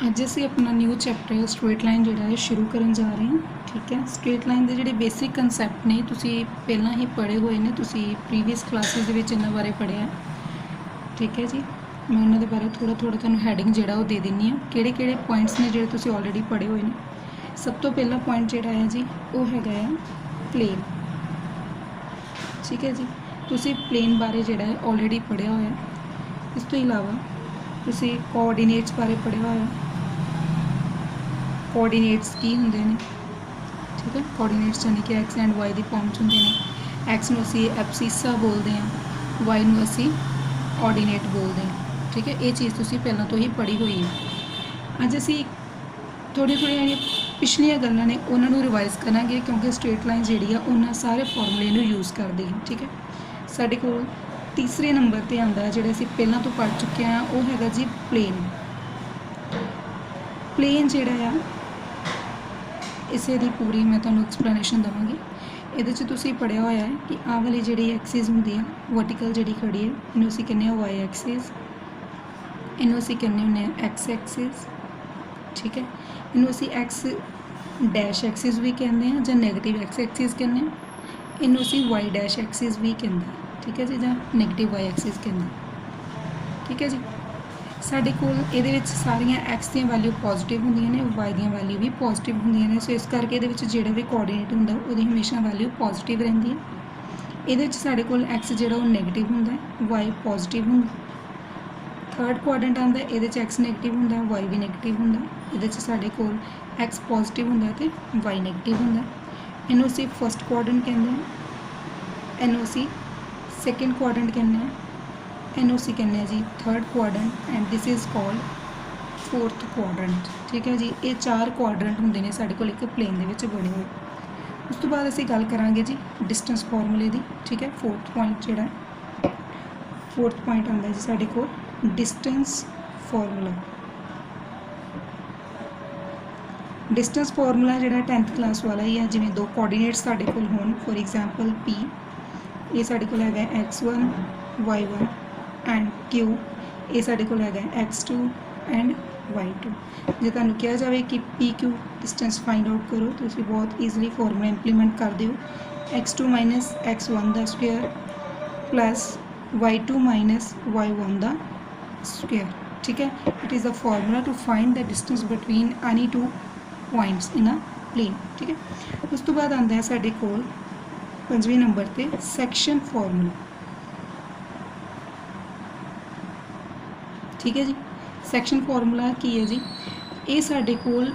ਅੱਜ ਅਸੀਂ ਆਪਣਾ ਨਿਊ ਚੈਪਟਰ ਸਟ੍ਰੇਟ ਲਾइन ਜਿਹੜਾ ਹੈ ਸ਼ੁਰੂ ਕਰਨ ਜਾ ਰਹੇ ਹਾਂ। ਠੀਕ ਹੈ, ਸਟ੍ਰੇਟ ਲਾइन ਦੇ ਜਿਹੜੇ ਬੇਸਿਕ ਕਨਸੈਪਟ ਨੇ ਤੁਸੀਂ ਪਹਿਲਾਂ ਹੀ ਪੜ੍ਹੇ ਹੋਏ ਨੇ, ਤੁਸੀਂ ਪ੍ਰੀਵੀਅਸ ਕਲਾਸਿਸ ਦੇ ਵਿੱਚ ਇਹਨਾਂ ਬਾਰੇ ਪੜ੍ਹਿਆ। ਠੀਕ ਹੈ ਜੀ, ਮੈਂ ਉਹਨਾਂ ਦੇ ਬਾਰੇ ਥੋੜ੍ਹਾ ਤੁਹਾਨੂੰ ਹੈਡਿੰਗ ਜਿਹੜਾ ਉਹ ਦੇ ਦਿੰਦੀ ਹਾਂ, ਕਿਹੜੇ ਪੁਆਇੰਟਸ ਨੇ ਜਿਹੜੇ ਤੁਸੀਂ ਆਲਰੇਡੀ ਪੜ੍ਹੇ ਹੋਏ ਨੇ। ਸਭ ਤੋਂ ਪਹਿਲਾ ਪੁਆਇੰਟ ਜਿਹੜਾ ਹੈ ਜੀ ਉਹ ਹੈਗਾ ਆ ਪਲੇਨ। ਠੀਕ ਹੈ ਜੀ, ਤੁਸੀਂ ਪਲੇਨ ਬਾਰੇ ਜਿਹੜਾ ਹੈ ਆਲਰੇਡੀ ਪੜ੍ਹਿਆ ਹੋਇਆ। ਇਸ ਤੋਂ ਇਲਾਵਾ ਤੁਸੀਂ ਕੋਆਰਡੀਨੇਟਸ ਬਾਰੇ ਪੜ੍ਹਿਆ ਹੋਇਆ। ਕੋਆਰਡੀਨੇਟਸ ਕੀ ਹੁੰਦੇ ਨੇ? ਠੀਕ ਹੈ, ਕੋਆਰਡੀਨੇਟਸ ਯਾਨੀ ਕਿ X and Y the farm 'ਚ ਹੁੰਦੇ ਨੇ। ਐਕਸ ਨੂੰ ਅਸੀਂ ਐਬਸੀਸਾ ਬੋਲਦੇ ਹਾਂ, ਵਾਈ ਨੂੰ ਅਸੀਂ ਆਰਡੀਨੇਟ ਬੋਲਦੇ ਹਾਂ। ਠੀਕ ਹੈ, ਇਹ ਚੀਜ਼ ਤੁਸੀਂ ਪਹਿਲਾਂ ਤੋਂ ਹੀ ਪੜ੍ਹੀ ਹੋਈ ਹੈ। ਅੱਜ ਅਸੀਂ ਥੋੜ੍ਹੀਆਂ ਜਿਹੜੀਆਂ ਪਿਛਲੀਆਂ ਗੱਲਾਂ ਨੇ ਉਹਨਾਂ ਨੂੰ ਰਿਵਾਈਜ਼ ਕਰਾਂਗੇ, ਕਿਉਂਕਿ ਸਟ੍ਰੇਟ ਲਾਈਨ ਜਿਹੜੀ ਆ ਉਹਨਾਂ ਸਾਰੇ ਫਾਰਮੂਲੇ ਨੂੰ ਯੂਜ਼ ਕਰਦੀ ਹੈ। ਠੀਕ ਹੈ, ਸਾਡੇ ਕੋਲ ਤੀਸਰੇ ਨੰਬਰ 'ਤੇ ਆਉਂਦਾ ਜਿਹੜਾ ਅਸੀਂ ਪਹਿਲਾਂ ਤੋਂ ਪੜ੍ਹ ਚੁੱਕੇ ਹਾਂ, ਉਹ ਹੈਗਾ ਜੀ ਪਲੇਨ। ਪਲੇਨ ਜਿਹੜਾ ਆ ਇਸੇ ਦੀ ਪੂਰੀ ਮੈਂ ਤੁਹਾਨੂੰ ਐਕਸਪਲੇਨੇਸ਼ਨ ਦੇਵਾਂਗੀ। ਇਹਦੇ 'ਚ ਤੁਸੀਂ ਪੜ੍ਹਿਆ ਹੋਇਆ ਹੈ ਕਿ ਆਹ ਵਾਲੀ ਜਿਹੜੀ ਐਕਸਿਸ ਹੁੰਦੀ ਆ ਵਰਟੀਕਲ ਜਿਹੜੀ ਖੜੀ ਹੈ, ਇਹਨੂੰ ਅਸੀਂ ਕਹਿੰਦੇ ਹਾਂ ਵਾਈ ਐਕਸਿਸ, ਇਹਨੂੰ ਅਸੀਂ ਕਹਿੰਦੇ ਹੁੰਦੇ ਹਾਂ ਐਕਸ ਐਕਸਿਸ। ਠੀਕ ਹੈ, ਇਹਨੂੰ ਅਸੀਂ ਐਕਸ ਡੈਸ਼ ਐਕਸਿਸ ਵੀ ਕਹਿੰਦੇ ਹਾਂ ਜਾਂ ਨੈਗੇਟਿਵ ਐਕਸ ਐਕਸਿਸ ਕਹਿੰਦੇ ਹਾਂ। ਇਹਨੂੰ ਅਸੀਂ ਵਾਈ ਡੈਸ਼ ਐਕਸਿਸ ਵੀ ਕਹਿੰਦੇ ਹਾਂ। ਠੀਕ ਹੈ ਜੀ, ਜਾਂ ਨੈਗੇਟਿਵ ਵਾਈ ਐਕਸਿਸ ਕਹਿੰਦੇ ਹਾਂ। ਠੀਕ ਹੈ ਜੀ, ਸਾਡੇ ਕੋਲ ਇਹਦੇ ਵਿੱਚ ਸਾਰੀਆਂ ਐਕਸ ਦੀਆਂ ਵੈਲਿਊ ਪੋਜ਼ਿਟਿਵ ਹੁੰਦੀਆਂ ਨੇ, ਵਾਈ ਦੀਆਂ ਵੈਲਿਊ ਵੀ ਪੋਜ਼ਿਟਿਵ ਹੁੰਦੀਆਂ ਨੇ। ਸੋ ਇਸ ਕਰਕੇ ਇਹਦੇ ਵਿੱਚ ਜਿਹੜਾ ਵੀ ਕੋਆਰਡੀਨੇਟ ਹੁੰਦਾ ਉਹਦੀ ਹਮੇਸ਼ਾ ਵੈਲਿਊ ਪੋਜ਼ਿਟਿਵ ਰਹਿੰਦੀ ਹੈ। ਇਹਦੇ ਵਿੱਚ ਸਾਡੇ ਕੋਲ ਐਕਸ ਜਿਹੜਾ ਉਹ ਨੈਗੇਟਿਵ ਹੁੰਦਾ, ਵਾਈ ਪੋਜ਼ਿਟਿਵ ਹੁੰਦਾ। ਥਰਡ ਕੁਆਡਰੈਂਟ ਆਉਂਦਾ, ਇਹਦੇ 'ਚ ਐਕਸ ਨੈਗੇਟਿਵ ਹੁੰਦਾ, ਵਾਈ ਵੀ ਨੈਗੇਟਿਵ ਹੁੰਦਾ। ਇਹਦੇ 'ਚ ਸਾਡੇ ਕੋਲ ਐਕਸ ਪੋਜ਼ਿਟਿਵ ਹੁੰਦਾ ਅਤੇ ਵਾਈ ਨੈਗੇਟਿਵ ਹੁੰਦਾ। ਇਹਨੂੰ ਅਸੀਂ ਫਸਟ ਕੁਆਡਰੈਂਟ ਕਹਿੰਦੇ ਹਾਂ, ਇਹਨੂੰ ਅਸੀਂ ਸੈਕਿੰਡ ਕੁਆਡਰੈਂਟ ਕਹਿੰਦੇ ਹਾਂ, ਇਹਨੂੰ ਅਸੀਂ ਕਹਿੰਦੇ ਹਾਂ ਜੀ third quadrant, and this is called fourth quadrant. ਠੀਕ ਹੈ ਜੀ, ਇਹ 4 ਕੁਆਡਰੈਂਟ ਹੁੰਦੇ ਨੇ ਸਾਡੇ ਕੋਲ ਇੱਕ ਪਲੇਨ ਦੇ ਵਿੱਚ ਬਣੇ ਹੋਏ। ਉਸ ਤੋਂ ਬਾਅਦ ਅਸੀਂ ਗੱਲ ਕਰਾਂਗੇ ਜੀ ਡਿਸਟੈਂਸ ਫਾਰਮੂਲੇ ਦੀ। ਠੀਕ ਹੈ, ਫੋਰਥ ਪੁਆਇੰਟ ਆਉਂਦਾ ਜੀ ਸਾਡੇ ਕੋਲ ਡਿਸਟੈਂਸ ਫਾਰਮੂਲਾ। ਡਿਸਟੈਂਸ ਫਾਰਮੂਲਾ ਜਿਹੜਾ 10th ਕਲਾਸ ਵਾਲਾ ਹੀ ਹੈ। ਜਿਵੇਂ ਦੋ ਕੋਆਰਡੀਨੇਟਸ ਸਾਡੇ ਕੋਲ ਹੋਣ, ਫੋਰ ਐਗਜ਼ਾਮਪਲ P, ਇਹ ਸਾਡੇ ਕੋਲ ਹੈਗਾ x1 y1 ਐਂਡ Q, ਇਹ ਸਾਡੇ ਕੋਲ ਹੈਗਾ x2 ਐਂਡ y2। ਜੇ ਤੁਹਾਨੂੰ ਕਿਹਾ ਜਾਵੇ ਕਿ PQ ਡਿਸਟੈਂਸ ਫਾਈਂਡ ਆਊਟ ਕਰੋ, ਤੁਸੀਂ ਬਹੁਤ ਈਜ਼ੀਲੀ ਫਾਰਮੂਲਾ ਇੰਪਲੀਮੈਂਟ ਕਰ ਦਿਓ। x2 ਮਾਈਨਸ x1 ਦਾ square plus y2 minus y1 ਦਾ ਸਕੁਏਅਰ। ਠੀਕ ਹੈ, it is a formula to find the distance between any two points in a plane. ਠੀਕ ਹੈ, ਉਸ ਤੋਂ ਬਾਅਦ ਆਉਂਦਾ ਹੈ ਸਾਡੇ ਕੋਲ 5ਵੇਂ ਨੰਬਰ 'ਤੇ ਸੈਕਸ਼ਨ ਫਾਰਮੂਲਾ। ਠੀਕ ਹੈ ਜੀ, ਸੈਕਸ਼ਨ ਫਾਰਮੂਲਾ ਕੀ ਹੈ ਜੀ? ਇਹ ਸਾਡੇ ਕੋਲ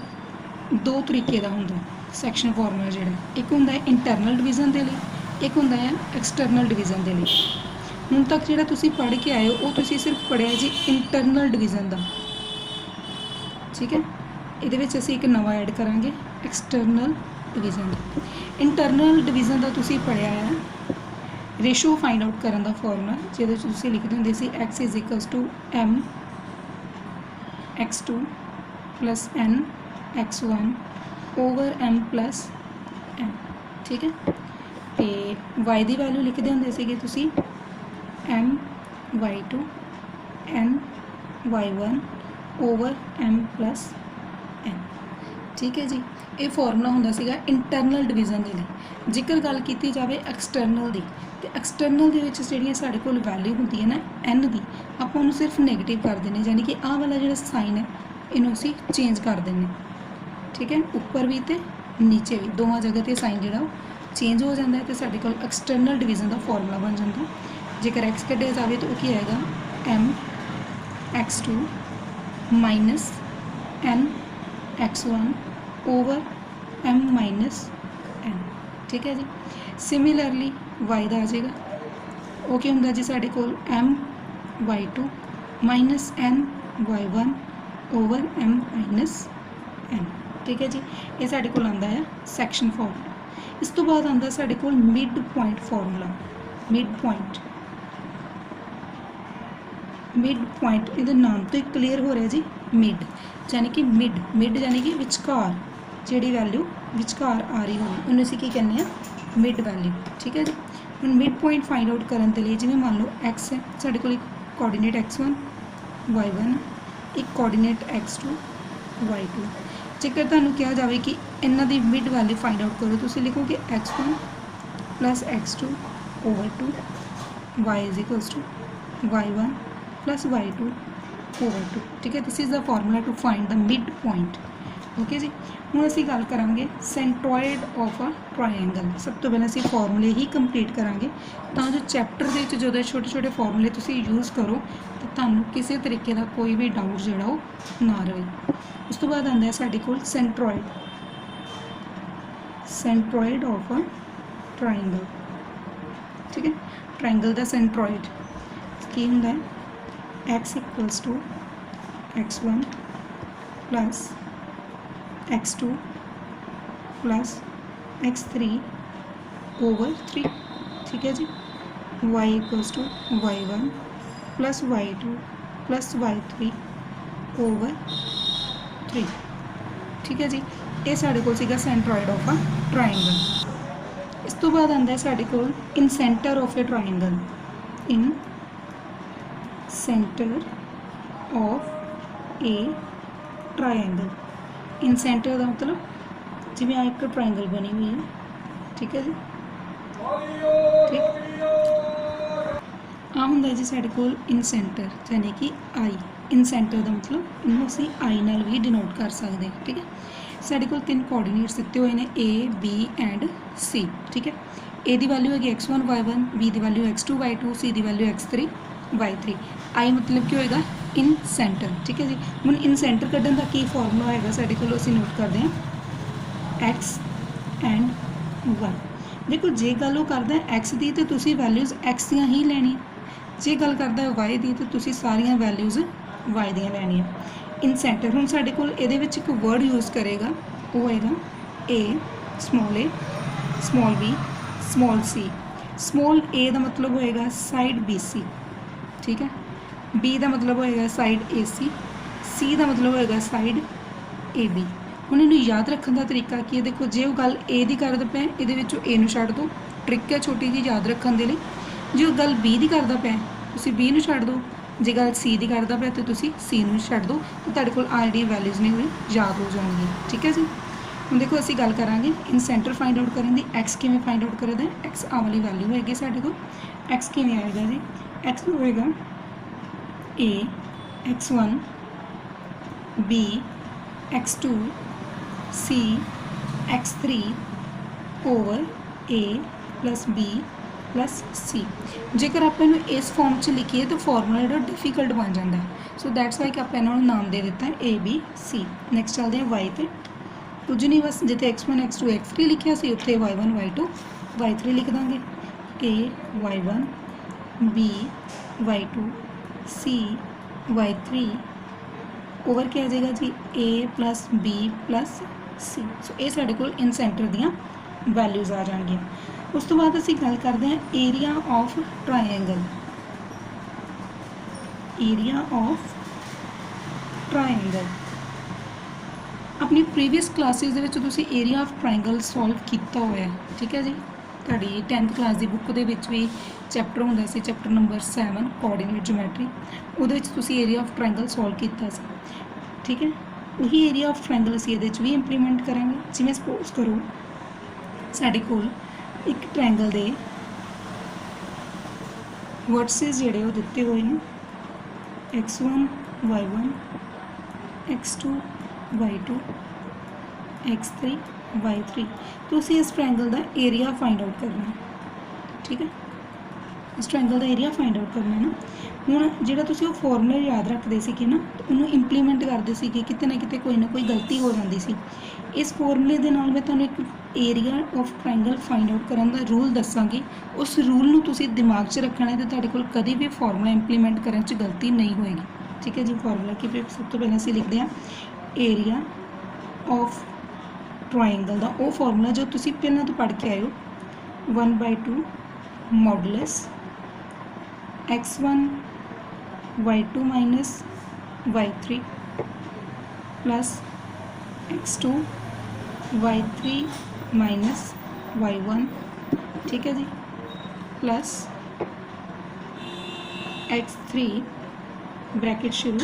ਦੋ ਤਰੀਕੇ ਦਾ ਹੁੰਦਾ ਸੈਕਸ਼ਨ ਫਾਰਮੂਲਾ ਜਿਹੜਾ। ਇੱਕ ਹੁੰਦਾ ਹੈ ਇੰਟਰਨਲ ਡਿਵੀਜ਼ਨ ਦੇ ਲਈ, ਇੱਕ ਹੁੰਦਾ ਹੈ ਐਕਸਟਰਨਲ ਡਿਵੀਜ਼ਨ ਦੇ ਲਈ। ਹੁਣ ਤੱਕ ਜਿਹੜਾ ਤੁਸੀਂ ਪੜ੍ਹ ਕੇ ਆਏ ਹੋ ਉਹ ਤੁਸੀਂ ਸਿਰਫ ਪੜ੍ਹਿਆ ਜੀ ਇੰਟਰਨਲ ਡਿਵੀਜ਼ਨ ਦਾ। ਠੀਕ ਹੈ, ਇਹਦੇ ਵਿੱਚ ਅਸੀਂ ਇੱਕ ਨਵਾਂ ਐਡ ਕਰਾਂਗੇ ਐਕਸਟਰਨਲ ਡਿਵੀਜ਼ਨ ਦਾ। ਇੰਟਰਨਲ ਡਿਵੀਜ਼ਨ ਦਾ ਤੁਸੀਂ ਪੜ੍ਹਿਆ ਹੈ ਰੇਸ਼ੋ ਫਾਈਂਡ ਆਊਟ ਕਰਨ ਦਾ ਫਾਰਮੂਲਾ, ਜਿਹਦੇ 'ਚ ਤੁਸੀਂ ਲਿਖਦੇ ਹੁੰਦੇ ਸੀ x is equals to m x2 plus n x1 over m plus n। ਠੀਕ ਹੈ, ਅਤੇ y ਦੀ ਵੈਲਿਊ ਲਿਖਦੇ ਹੁੰਦੇ ਸੀਗੇ ਤੁਸੀਂ m y2 n y1 over m plus n। ਠੀਕ ਹੈ ਜੀ, ਇਹ ਫਾਰਮੂਲਾ ਹੁੰਦਾ ਸੀਗਾ ਇੰਟਰਨਲ ਡਿਵੀਜ਼ਨ ਦੇ ਲਈ। ਜੇਕਰ ਗੱਲ ਕੀਤੀ ਜਾਵੇ ਐਕਸਟਰਨਲ ਦੀ, ਅਤੇ ਐਕਸਟਰਨਲ ਦੇ ਵਿੱਚ ਜਿਹੜੀਆਂ ਸਾਡੇ ਕੋਲ ਵੈਲਿਊ ਹੁੰਦੀ ਹੈ ਨਾ n ਦੀ, ਆਪਾਂ ਉਹਨੂੰ ਸਿਰਫ ਨੈਗੇਟਿਵ ਕਰ ਦਿੰਦੇ, ਯਾਨੀ ਕਿ ਆਹ ਵਾਲਾ ਜਿਹੜਾ ਸਾਈਨ ਹੈ ਇਹਨੂੰ ਅਸੀਂ ਚੇਂਜ ਕਰ ਦਿੰਦੇ। ਠੀਕ ਹੈ, ਉੱਪਰ ਵੀ ਅਤੇ ਨੀਚੇ ਵੀ ਦੋਵਾਂ ਜਗ੍ਹਾ 'ਤੇ ਸਾਈਨ ਜਿਹੜਾ ਉਹ ਚੇਂਜ ਹੋ ਜਾਂਦਾ ਹੈ, ਅਤੇ ਸਾਡੇ ਕੋਲ ਐਕਸਟਰਨਲ ਡਿਵੀਜ਼ਨ ਦਾ ਫਾਰਮੂਲਾ ਬਣ ਜਾਂਦਾ। ਜੇਕਰ ਐਕਸ ਕੱਢਿਆ ਜਾਵੇ ਤਾਂ ਉਹ ਕੀ ਆਏਗਾ m x2 minus n x1 over m minus n। ਠੀਕ ਹੈ ਜੀ, ਸਿਮਿਲਰਲੀ y ਦਾ ਆ ਜਾਏਗਾ, ਉਹ ਕੀ ਹੁੰਦਾ ਜੀ ਸਾਡੇ ਕੋਲ m y2 minus n y1 over m minus n। ਠੀਕ ਹੈ ਜੀ, ਇਹ ਸਾਡੇ ਕੋਲ ਆਉਂਦਾ ਹੈ ਸੈਕਸ਼ਨ ਫਾਰਮੂਲਾ। ਇਸ ਤੋਂ ਬਾਅਦ ਆਉਂਦਾ ਸਾਡੇ ਕੋਲ mid point formula. Mid point ਇਹਦੇ ਨਾਮ ਤੋਂ ਹੀ ਕਲੀਅਰ ਹੋ ਰਿਹਾ ਜੀ, ਮਿਡ ਯਾਨੀ ਕਿ ਮਿਡ ਯਾਨੀ ਕਿ ਵਿਚਕਾਰ ਜਿਹੜੀ ਵੈਲਿਊ ਵਿਚਕਾਰ ਆ ਰਹੀ ਹੋਵੇ ਉਹਨੂੰ ਅਸੀਂ ਕੀ ਕਹਿੰਦੇ ਹਾਂ ਮਿਡ ਵੈਲਿਊ। ਠੀਕ ਹੈ ਜੀ, ਹੁਣ ਮਿਡ ਪੁਆਇੰਟ ਫਾਈਂਡ ਆਊਟ ਕਰਨ ਦੇ ਲਈ ਜਿਵੇਂ ਮੰਨ ਲਓ x ਹੈ ਸਾਡੇ ਕੋਲ, ਇੱਕ ਕੋਆਰਡੀਨੇਟ x1 y1, ਇੱਕ ਕੋਆਰਡੀਨੇਟ x2 y2। ਜੇਕਰ ਤੁਹਾਨੂੰ ਕਿਹਾ ਜਾਵੇ ਕਿ ਇਹਨਾਂ ਦੀ ਮਿਡ ਵੈਲਿਊ ਫਾइंड आउट करो, ਤੁਸੀਂ ਲਿਖੋਗੇ x1 plus x2 over 2 y is equals to y1 plus y2 over 2। ठीक है, this is the formula to find the mid point. Okay जी, ਹੁਣ ਅਸੀਂ ਗੱਲ ਕਰਾਂਗੇ ਸੈਂਟਰੋਇਡ ਆਫ ਅ ਟਰਾਇੰਗਲ। ਸਭ ਤੋਂ ਪਹਿਲਾਂ ਅਸੀਂ ਫਾਰਮੂਲੇ ਹੀ ਕੰਪਲੀਟ ਕਰਾਂਗੇ ਤਾਂ ਜੋ ਚੈਪਟਰ ਦੇ ਵਿੱਚ ਜਦੋਂ ਛੋਟੇ ਛੋਟੇ ਫਾਰਮੂਲੇ ਤੁਸੀਂ ਯੂਜ਼ ਕਰੋ ਤਾਂ ਤੁਹਾਨੂੰ ਕਿਸੇ ਤਰੀਕੇ ਦਾ ਕੋਈ ਵੀ ਡਾਊਟ ਜਿਹੜਾ ਉਹ ਨਾ ਰਹੇ। ਉਸ ਤੋਂ ਬਾਅਦ ਆਉਂਦਾ ਹੈ ਸਾਡੇ ਕੋਲ ਸੈਂਟਰੋਇਡ ਆਫ ਅ ਟਰਾਇੰਗਲ। ਠੀਕ ਹੈ, ਟਰਾਇੰਗਲ ਦਾ ਸੈਂਟਰੋਇਡ ਕੀ ਹੁੰਦਾ ਹੈ x equals to x1 plus x2 plus x3 over 3। ठीक है जी, y equals to y1 plus y2 plus y3 over 3। ठीक है जी, ये साढ़े कोल सीगा सेंट्रॉइड ऑफ अ ट्रायंगल। इस तो बाद आंदा है साढ़े कोल incentre of a triangle. Incentre of a triangle. Incentre का मतलब जिवें आ एक ट्रायंगल बनी हुई है। ठीक है जी, ठीक आ हुंदा जी साडे कोल इन सेंटर, यानी कि आई। इन सेंटर का मतलब इनू असीं आई नाल भी डिनोट कर सकते हैं। ठीक है, साडे कोल 3 कोआर्डीनेट्स दिते हुए हैं ए बी एंड सी। ठीक है, ए की वैल्यू है x1 y1, बी की वैल्यू x2 y2, सी की वैल्यू x3 y3। आई मतलब क्या होएगा इन सेंटर। ठीक है जी, हुण इन सेंटर कड्ढण दा की फॉर्मूला है साडे कोल, असीं नोट करते हैं x एंड y। देखो जे गल करदा है x की तो तुसीं वैल्यूज़ x दियां ही लैनी, जे गल करदा है y की तो तुसीं सारियां वैल्यूज़ y दियां लैनियां। इन सेंटर हुण साडे कोल इहदे विच एक वर्ड यूज़ करेगा, वो होएगा a small b small c। Small a का मतलब होएगा साइड BC। ठीक है, बी का मतलब होएगा साइड AC, सी का मतलब होएगा साइड AB। हुण इहनूं याद रखने का तरीका की है, देखो जे वो गल ए की करदा पिया इहदे विचों ए नूं छड्ड दो, ट्रिक है छोटी जी याद रखने दे लई। जे वो गल बी की करदा पिया तुसीं बी नूं छड्ड दो, जे गल सी की करदा पिया तो तुसीं सी नूं छड्ड दो, तो तुहाडे कोल ऑलरेडी वैल्यूज़ ने वो याद हो जाएंगी। ठीक है जी, हुण देखो असीं गल करांगे इन सेंटर फाइंड आउट करन दी। एक्स किवें फाइंड आउट करदा है, एक्स आ वाली वैल्यू हैगी साडे कोल। एक्स किवें आएगा जी, एक्स होएगा a x1 b x2 c x3 over a plus b plus c। जेकर आप इन्हूं इस फॉर्म च लिखिए तो फॉर्मूला जो डिफिकल्ट बन जाता है। सो दैट्स वाई कि आप इन्होंने नाम दे दिता है ए बी सी। नैक्सट चलते हैं वाई ते, कुछ नहीं बस जिते x1 x2 x3 लिखिया सी उत्थे y1 y2 y3 लिख देंगे। a y1 b y2 C y3 over क्या आ जाएगा जी a प्लस b प्लस सी। सो ये साढ़े कोल इन सेंटर दियाँ वैल्यूज़ आ जाएंगी। उस तो बाद असीं गल करते हैं area of triangle. Area of triangle अपनी प्रीवियस क्लासेस दे विच तुसीं एरिया ऑफ ट्रायंगल सॉल्व किया हुआ है। ठीक है जी, तुहाडी 10th क्लास की बुक दे विच भी चैप्टर होंदा सी, चैप्टर नंबर 7 कोआर्डीनेट ज्योमैट्री, उहदे विच तुसीं एरिया ऑफ ट्रायंगल सॉल्व किया सी। ठीक है, वही एरिया ऑफ ट्रायंगल असीं इहदे विच भी इंप्लीमेंट करांगे। जिवें सपोज करो साडे कोल एक ट्रायंगल दे वर्टिसेस जिहड़े वो दिते हुए हैं x1 y1 x2 y2 x3 y3। तो उसी इस ट्रायंगल का एरिया फाइंड आउट करना है। ठीक है, इस ट्रायंगल का एरिया फाइंड आउट करना है ना। हुण जिहड़ा तुसीं वो फॉर्मूला याद रखते सी ना, तो उन्होंने इंप्लीमेंट करते सी कि किते ना किते कोई ना कोई गलती हो जाती सी। इस फॉर्मूले के नाल मैं तुहानूं एक area of triangle find out करने का रूल दसांगी। उस रूल नूं तुसीं दिमाग 'च रखना है, तो तुहाडे कोल कभी भी फॉर्मूला इंप्लीमेंट करने 'च गलती नहीं होएगी। ठीक है जी, फॉर्मूला की फिर सब तो पहले असीं लिखते हैं एरिया ऑफ ट्रायंगल का वो फॉर्मूला जो तुसीं पहलां तो पढ़ के आए हो 1/2 modulus x1 y2 minus y3 plus x2 y3 minus y1। ठीक है जी, प्लस x3 ब्रैकेट शुरू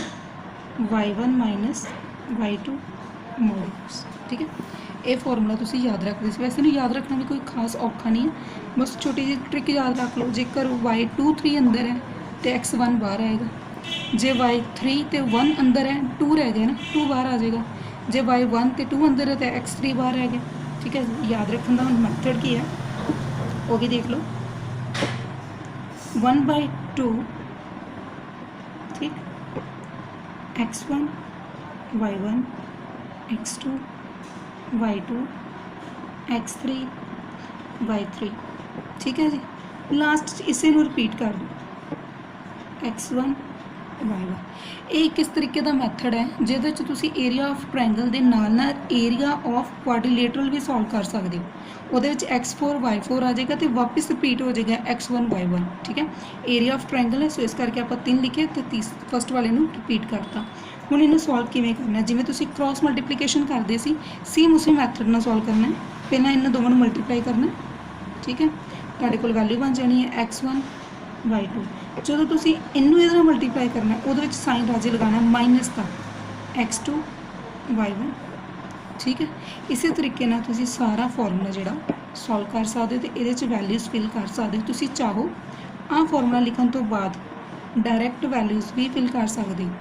y1 माइनस y2 मॉड्यूलस। ठीक है, ये फॉर्मूला तुसी याद रखते सी। वैसे इन्हूं याद रखना भी कोई खास औखा नहीं है, बस छोटी जी ट्रिक याद रख लो। जेकर y2 3 अंदर है तो x1 बाहर आएगा, जे y3 तो 1 अंदर है 2 रह गया ना, 2 बाहर आ जाएगा। जे y1 तो 2 अंदर है तो x3 बाहर रह गया। ठीक है, याद रखने का मैथड की है वो भी देख लो। 1/2 ठीक, x1 y1 x2 y2 x3 y3। ठीक है जी, लास्ट इसे ਨੂੰ रिपीट कर दो x1 y1। ਇਹ ਕਿਸ ਤਰੀਕੇ ਦਾ ਮੈਥਡ ਹੈ ਜਿਹਦੇ ਵਿੱਚ ਤੁਸੀਂ ਏਰੀਆ ਆਫ ਟ੍ਰਾਇੰਗਲ ਦੇ ਨਾਲ ਨਾਲ ਏਰੀਆ ਆਫ ਕੁਆਡਰੀਲੇਟਰਲ ਵੀ ਸੋਲਵ ਕਰ ਸਕਦੇ ਹੋ। ਉਹਦੇ ਵਿੱਚ x4 y4 ਆ ਜਾਏਗਾ ਤੇ ਵਾਪਸ ਰਿਪੀਟ ਹੋ ਜਾਏਗਾ x1 y1। ਠੀਕ ਹੈ, ਏਰੀਆ ਆਫ ਟ੍ਰਾਇੰਗਲ ਹੈ ਸੋ ਇਸ ਕਰਕੇ ਆਪਾਂ 3 ਲਿਖੇ ਤੇ ਫਸਟ ਵਾਲੇ ਨੂੰ ਰਿਪੀਟ ਕਰਤਾ। ਹੁਣ ਇਹਨੂੰ ਸੋਲਵ ਕਿਵੇਂ ਕਰਨਾ, ਜਿਵੇਂ ਤੁਸੀਂ ਕ੍ਰਾਸ ਮਲਟੀਪਲੀਕੇਸ਼ਨ ਕਰਦੇ ਸੀ ਸੇਮ ਉਸੇ ਮੈਥਡ ਨਾਲ ਸੋਲਵ ਕਰਨਾ ਹੈ। ਪਹਿਲਾਂ ਇਹਨਾਂ ਦੋਵਾਂ ਨੂੰ ਮਲਟੀਪਲਾਈ ਕਰਨਾ। ਠੀਕ ਹੈ, ਤੁਹਾਡੇ ਕੋਲ ਵੈਲਿਊ ਬਣ ਜਾਣੀ ਹੈ x1 y2। ਜਦੋਂ ਤੁਸੀਂ ਇਹਨੂੰ ਇਹਦੇ ਨਾਲ ਮਲਟੀਪਲਾਈ ਕਰਨਾ ਉਹਦੇ ਵਿੱਚ ਸਾਈਨ ਰਾਜੇ ਲਗਾਉਣਾ ਮਾਈਨਸ ਦਾ x2 y1। ਠੀਕ ਹੈ, ਇਸੇ ਤਰੀਕੇ ਨਾਲ ਤੁਸੀਂ ਸਾਰਾ ਫਾਰਮੂਲਾ ਜਿਹੜਾ ਸੋਲਵ ਕਰ ਸਕਦੇ ਹੋ ਤੇ ਇਹਦੇ 'ਚ ਵੈਲਿਊਜ਼ ਫਿਲ ਕਰ ਸਕਦੇ ਹੋ। ਤੁਸੀਂ ਚਾਹੋ ਆਹ ਫਾਰਮੂਲਾ ਲਿਖਣ ਤੋਂ ਬਾਅਦ ਡਾਇਰੈਕਟ ਵੈਲਿਊਜ਼ ਵੀ ਫਿਲ ਕਰ ਸਕਦੇ ਹੋ।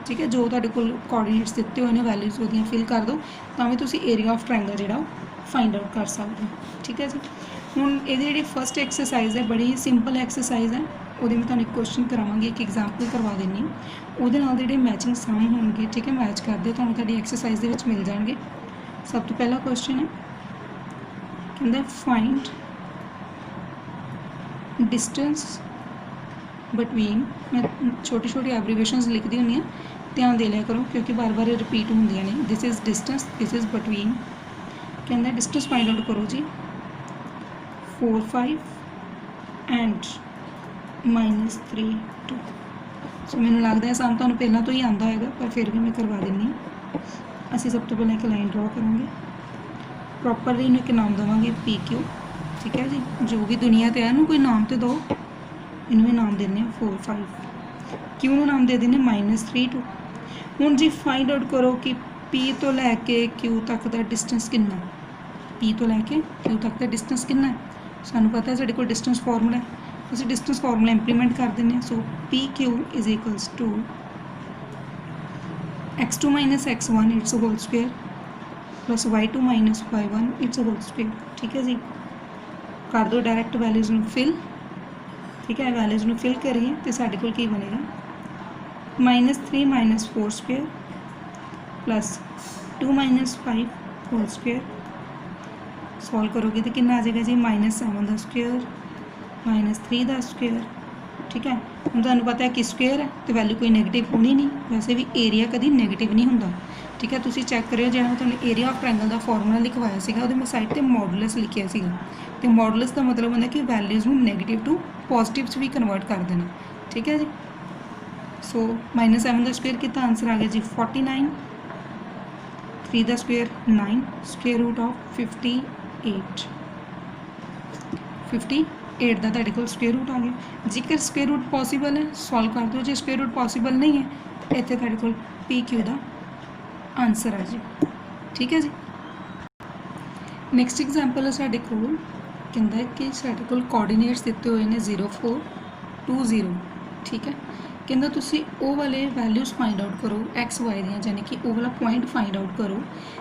ਠੀਕ ਹੈ, ਜੋ ਤੁਹਾਡੇ ਕੋਲ ਕੋਆਰਡੀਨੇਟਸ ਦਿੱਤੇ ਹੋਏ ਨੇ ਵੈਲਿਊਜ਼ ਉਹਦੀਆਂ ਫਿਲ ਕਰ ਦਿਓ ਤਾਂ ਵੀ ਤੁਸੀਂ ਏਰੀਆ ਆਫ ਟ੍ਰਾਇੰਗਲ ਜਿਹੜਾ ਫਾਈਂਡ ਆਊਟ ਕਰ ਸਕਦੇ ਹੋ। ਠੀਕ ਹੈ ਜੀ, ਹੁਣ ਇਹਦੀ ਜਿਹੜੀ ਫਸਟ ਐਕਸਰਸਾਈਜ਼ ਹੈ ਬੜੀ ਸਿੰਪਲ ਐਕਸਰਸਾਈਜ਼ ਹੈ। ਉਹਦੇ ਮੈਂ ਤੁਹਾਨੂੰ ਇੱਕ ਕੁਐਸਚਨ ਕਰਾਵਾਂਗੀ, ਇੱਕ ਐਗਜ਼ਾਮਪਲ ਕਰਵਾ ਦਿੰਦੀ ਹਾਂ, ਉਹਦੇ ਨਾਲ ਜਿਹੜੇ ਮੈਚਿੰਗ ਸਮ ਹੋਣਗੇ ਠੀਕ ਹੈ ਮੈਚ ਕਰਦੇ ਤੁਹਾਨੂੰ ਤੁਹਾਡੀ ਐਕਸਰਸਾਈਜ਼ ਦੇ ਵਿੱਚ ਮਿਲ ਜਾਣਗੇ। ਸਭ ਤੋਂ ਪਹਿਲਾ ਕੁਐਸਚਨ ਹੈ, ਕਹਿੰਦਾ ਫਾਈਂਡ ਡਿਸਟੈਂਸ ਬਿਟਵੀਨ। ਮੈਂ ਛੋਟੀ ਛੋਟੀ ਐਬਰੀਵੇਸ਼ਨਸ ਲਿਖਦੀ ਹੁੰਦੀ ਹਾਂ, ਧਿਆਨ ਦੇ ਲਿਆ ਕਰੋ ਕਿਉਂਕਿ ਬਾਰ ਬਾਰ ਰਿਪੀਟ ਹੁੰਦੀਆਂ ਨੇ। This is distance, this is between. ਕਹਿੰਦਾ ਡਿਸਟੈਂਸ ਫਾਈਂਡ ਆਊਟ ਕਰੋ ਜੀ 4 5 ਐਂਡ -3 2। ਸੋ ਮੈਨੂੰ ਲੱਗਦਾ ਹੈ ਸਮ ਤੁਹਾਨੂੰ ਪਹਿਲਾਂ ਤੋਂ ਹੀ ਆਉਂਦਾ ਹੋਏਗਾ ਪਰ ਫਿਰ ਵੀ ਮੈਂ ਕਰਵਾ ਦਿੰਦੀ ਹਾਂ। ਅਸੀਂ ਸਭ ਤੋਂ ਪਹਿਲਾਂ ਇੱਕ ਲਾਈਨ ਡਰਾ ਕਰਾਂਗੇ, ਪ੍ਰੋਪਰਲੀ ਇਹਨੂੰ ਇੱਕ ਨਾਮ ਦੇਵਾਂਗੇ PQ। ਠੀਕ ਹੈ ਜੀ, ਜੋ ਵੀ ਦੁਨੀਆ 'ਤੇ ਹੈ ਇਹਨੂੰ ਕੋਈ ਨਾਮ ਤੇ ਦਿਓ, ਇਹਨੂੰ ਵੀ ਨਾਮ ਦਿੰਦੇ ਹਾਂ 4 5। Q ਨੂੰ ਨਾਮ ਦੇ ਦਿੰਦੇ -3 2। ਹੁਣ ਜੀ ਫਾਈਂਡ ਆਊਟ ਕਰੋ ਕਿ P ਤੋਂ ਲੈ ਕੇ Q ਤੱਕ ਦਾ ਡਿਸਟੈਂਸ ਕਿੰਨਾ। P ਤੋਂ ਲੈ ਕੇ Q ਤੱਕ ਦਾ ਡਿਸਟੈਂਸ ਕਿੰਨਾ ਹੈ, ਸਾਨੂੰ ਪਤਾ ਸਾਡੇ ਕੋਲ ਡਿਸਟੈਂਸ ਫਾਰਮੂਲਾ ਹੈ, ਅਸੀਂ ਡਿਸਟੈਂਸ ਫਾਰਮੂਲਾ ਇੰਪਲੀਮੈਂਟ ਕਰ ਦਿੰਦੇ ਹਾਂ। So PQ is equals to x2 - x1 it's whole square plus y2 - y1 it's whole square. ਠੀਕ ਹੈ ਜੀ, ਕਰ ਦਿਓ ਡਾਇਰੈਕਟ ਵੈਲਿਊਜ਼ ਨੂੰ ਫਿਲ। ਠੀਕ ਹੈ, ਵੈਲਿਊਜ਼ ਨੂੰ ਫਿਲ ਕਰੀਏ ਤੇ ਸਾਡੇ ਕੋਲ ਕੀ ਬਣੇਗਾ -3 - 4 square plus 2 - 5 whole square. Solve करोगे तो कितना आ जाएगा जी -7 का स्क्वेयर -3 का स्क्वेयर। ठीक है, हम तुहानू पता है कि स्क्वेयर है तो वैल्यू कोई नैगेटिव होनी नहीं, वैसे भी एरिया कभी नैगेटिव नहीं होंदा। ठीक है, तुसी चैक करियो जो मैं तुहानू एरिया ऑफ ट्रायंगल का फॉर्मूला लिखवाया सीगा उहदे मैं साइड ते मॉडुलस लिखिया सीगा ते मॉडुलस का मतलब होंदा कि वैल्यूज़ नू नैगेटिव टू पॉजिटिव च भी कन्वर्ट कर देना। ठीक है जी, सो -7 का स्क्वेयर कितना आंसर आ गया जी 49, 3 का स्क्वेयर 9, स्क्वेयर रूट ऑफ 58 का तुहाडे कोल स्क्वेयर रूट आ गया। जेकर स्क्वेयर रूट पॉसीबल है सॉल्व कर दो, जो स्क्वेयर रूट पॉसीबल नहीं है तो इत्थे तुहाडे कोल PQ का आंसर आ जाए। ठीक है जी, नैक्सट एग्जाम्पल है साडे कोल कहंदा है कि साडे कोल कोऑर्डिनेट्स दिते हुए ने 0 4 2 0। ठीक है, कहंदा तुसी ओ वाले वैल्यूज़ फाइंड आउट करो एक्स वाई दियां, यानी कि ओ वाला पॉइंट फाइंड आउट करो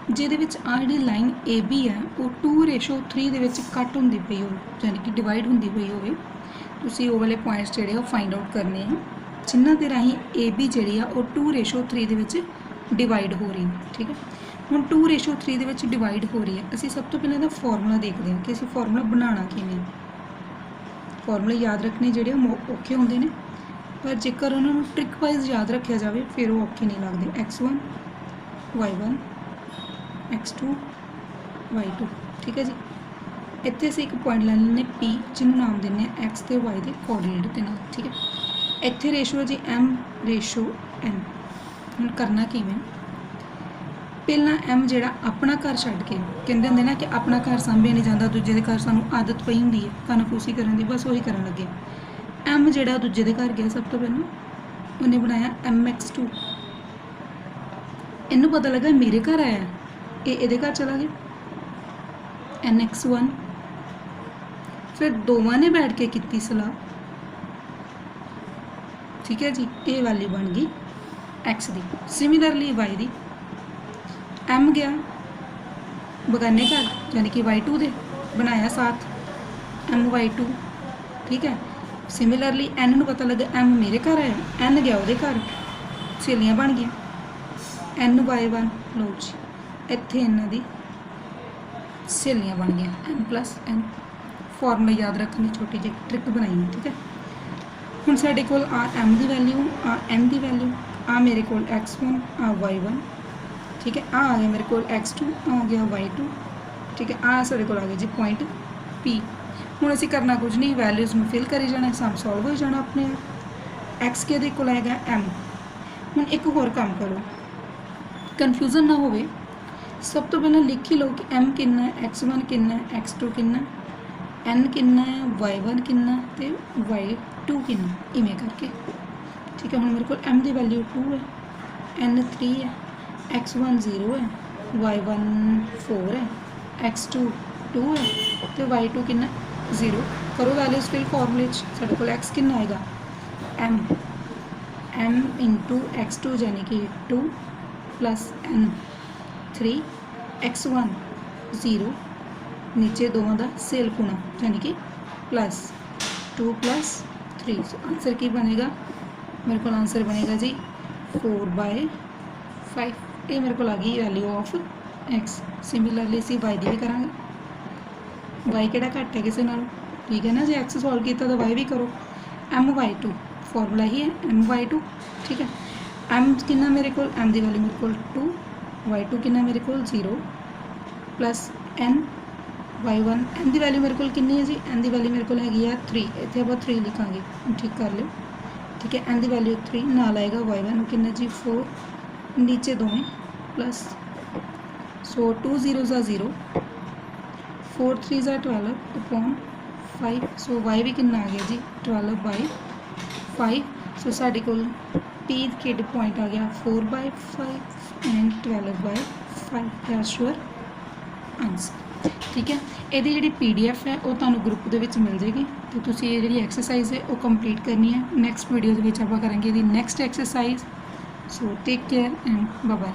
जिहदे विच आ जिहड़ी लाइन AB है वो 2:3 दे विच कट हुंदी पई हो, यानी कि डिवाइड हुंदी पई होवे। तुसी ओ वाले पॉइंट्स जिहड़े वो फाइंड आउट करने हैं जिन्हां दे राहीं AB जिहड़ी आ वो 2:3 दे विच डिवाइड हो रही है। ठीक है, हुण 2:3 दे विच डिवाइड हो रही है, असीं सब तो पहले इहदा फॉर्मूला देखदे हां कि असीं फॉर्मूला बनाना किवें। फॉर्मूले याद रखने जिहड़े औखे हुंदे ने पर जेकर उन्होंने ट्रिक वाइज याद रखा जाए फिर वो औखे नहीं लगते। x1 y1 x2 y2। ठीक है जी, इत्थे असीं एक पॉइंट ले लैने P जिन्होंने नाम देने x ते y के कोऑर्डिनेट के नाल। ठीक है, इत्थे रेशो है जी m/n। हुण करना किवें, पहला m जिहड़ा अपना घर छड्ड के कहंदे हुंदे ना कि अपना घर सांभिया नहीं जाता, दूजे के घर सानूं आदत पई हुंदी है कानाफूसी करन दी, बस वही करन लगे। M जिहड़ा दूजे के घर गया सब तो पहले उन्हें बनाया mx2 ਇਹਨੂੰ ਪਤਾ ਲੱਗਾ ਮੇਰੇ ਘਰ ਆਇਆ, ਇਹ ਇਹਦੇ ਘਰ ਚਲਾ ਗਿਆ nx1। ਫਿਰ ਦੋਵਾਂ ਨੇ ਬੈਠ ਕੇ ਕੀਤੀ ਸਲਾਹ, ਠੀਕ ਹੈ ਜੀ। ਇਹ ਵੈਲਿਊ ਬਣ ਗਈ x ਦੀ। ਸਿਮਿਲਰਲੀ y ਦੀ, m ਗਿਆ ਬਗਾਨੇ ਘਰ ਯਾਨੀ ਕਿ y2 ਦੇ, ਬਣਾਇਆ ਸਾਥ my2, ਠੀਕ ਹੈ। ਸਿਮਿਲਰਲੀ n ਨੂੰ ਪਤਾ ਲੱਗਾ m ਮੇਰੇ ਘਰ ਆਇਆ, n ਗਿਆ ਉਹਦੇ ਘਰ, ਸਹੇਲੀਆਂ ਬਣ ਗਈਆਂ ny1। ਲਓ ਜੀ ਇੱਥੇ ਇਹਨਾਂ ਦੀ ਸਹੇਲੀਆਂ ਬਣ ਗਈਆਂ m+n। ਫਾਰਮੂਲਾ ਯਾਦ ਰੱਖਣ ਦੀ ਛੋਟੀ ਜਿਹੀ ਟ੍ਰਿਕ ਬਣਾਈ ਹੈ, ਠੀਕ ਹੈ। ਹੁਣ ਸਾਡੇ ਕੋਲ ਆ m ਦੀ ਵੈਲਿਊ, ਆ n ਦੀ ਵੈਲਿਊ, ਆ ਮੇਰੇ ਕੋਲ x1, ਆ y1, ਠੀਕ ਹੈ। ਆ ਆ ਗਿਆ ਮੇਰੇ ਕੋਲ x2, ਆ ਗਿਆ y2, ਠੀਕ ਹੈ। ਆ ਸਾਡੇ ਕੋਲ ਆ ਗਿਆ ਜੀ ਪੁਆਇੰਟ p। ਹੁਣ ਅਸੀਂ ਕਰਨਾ ਕੁਝ ਨਹੀਂ, ਵੈਲਿਊਜ਼ ਨੂੰ ਫਿਲ ਕਰੀ ਜਾਣਾ, ਸਮ ਸੋਲਵ ਹੋ ਜਾਣਾ ਆਪਣੇ ਆਪ। x ਕਿਹਦੇ ਕੋਲ ਆਏਗਾ m। ਹੁਣ ਇੱਕ ਹੋਰ ਕੰਮ ਕਰੋ, ਕਨਫਿਊਜ਼ਨ ਨਾ ਹੋਵੇ। ਸਭ ਤੋਂ ਪਹਿਲਾਂ ਲਿਖ ਹੀ ਲਓ ਕਿ m ਕਿੰਨਾ ਹੈ, x1 ਕਿੰਨਾ ਹੈ, x2 ਕਿੰਨਾ, n ਕਿੰਨਾ ਹੈ, y1 ਕਿੰਨਾ ਤੇ y2 ਕਿੰਨਾ, ਇਵੇਂ ਕਰਕੇ, ਠੀਕ ਹੈ। ਹੁਣ ਮੇਰੇ ਕੋਲ m ਦੀ ਵੈਲਿਊ 2 ਹੈ, n 3 ਹੈ, x1 0 ਹੈ, y1 4 ਹੈ, x2 2 ਹੈ ਤੇ y2 ਕਿੰਨਾ 0। ਕਰੋ ਵੈਲਿਊਜ਼ ਫਿਲ ਫਾਰਮੂਲੇ 'ਚ। ਸਾਡੇ ਕੋਲ x ਕਿੰਨਾ ਆਏਗਾ m into x2 ਯਾਨੀ ਕਿ 2 + n 3, x1 0, ਨੀਚੇ ਦੋਵਾਂ ਦਾ ਸੇਲ ਗੁਣਾ ਯਾਨੀ ਕਿ +2 + 3। ਸੋ ਆਂਸਰ ਕੀ ਬਣੇਗਾ ਮੇਰੇ ਕੋਲ? ਆਂਸਰ ਬਣੇਗਾ ਜੀ 4/5। ਇਹ ਮੇਰੇ ਕੋਲ ਆ ਗਈ ਵੈਲਿਊ ਆਫ x। ਸਿਮਿਲਰਲੀ ਅਸੀਂ y ਦੀ ਵੀ ਕਰਾਂਗੇ। y ਕਿਹੜਾ ਘੱਟ ਹੈ ਕਿਸੇ ਨਾਲੋਂ, ਠੀਕ ਹੈ ਨਾ। ਜੇ x ਸੋਲਵ ਕੀਤਾ ਤਾਂ y ਵੀ ਕਰੋ। my2 ਫਾਰਮੂਲਾ ਹੀ ਹੈ my2, ਠੀਕ ਹੈ। m ਕਿੰਨਾ ਮੇਰੇ ਕੋਲ, m ਦੀ ਵੈਲਿਊ ਮੇਰੇ ਕੋਲ 2, y2 ਕਿੰਨਾ ਮੇਰੇ ਕੋਲ 0 + n y1। n ਦੀ ਵੈਲਿਊ ਮੇਰੇ ਕੋਲ ਕਿੰਨੀ ਹੈ ਜੀ? n ਦੀ ਵੈਲਿਊ ਮੇਰੇ ਕੋਲ ਹੈਗੀ ਆ 3। ਇੱਥੇ ਆਪਾਂ 3 ਲਿਖਾਂਗੇ, ਠੀਕ ਕਰ ਲਿਓ, ਠੀਕ ਹੈ। n ਦੀ ਵੈਲਿਊ 3 ਨਾਲ ਆਏਗਾ y1 ਨੂੰ ਕਿੰਨਾ ਜੀ 4, ਨੀਚੇ ਦੋਵੇਂ plus. So 2 0s are 0, 4 3s are 12/5। So y ਵੀ ਕਿੰਨਾ ਆ ਗਿਆ ਜੀ 12/5। ਸੋ ਸਾਡੇ ਕੋਲ p ਕਿਹੜੇ ਪੁਆਇੰਟ ਆ ਗਿਆ 4/5 ਐਂਡ 12/5 ਦੈਟਸ ਯੂਅਰ ਆਂਸਰ, ਠੀਕ ਹੈ। ਇਹਦੀ ਜਿਹੜੀ PDF ਹੈ ਉਹ ਤੁਹਾਨੂੰ ਗਰੁੱਪ ਦੇ ਵਿੱਚ ਮਿਲ ਜਾਏਗੀ ਤੇ ਤੁਸੀਂ ਇਹ ਜਿਹੜੀ ਐਕਸਰਸਾਈਜ਼ ਹੈ ਉਹ ਕੰਪਲੀਟ ਕਰਨੀ ਹੈ। ਨੈਕਸਟ ਵੀਡੀਓ ਦੇ ਵਿੱਚ ਆਪਾਂ ਕਰਾਂਗੇ ਇਹਦੀ next exercise. So take care and bye bye.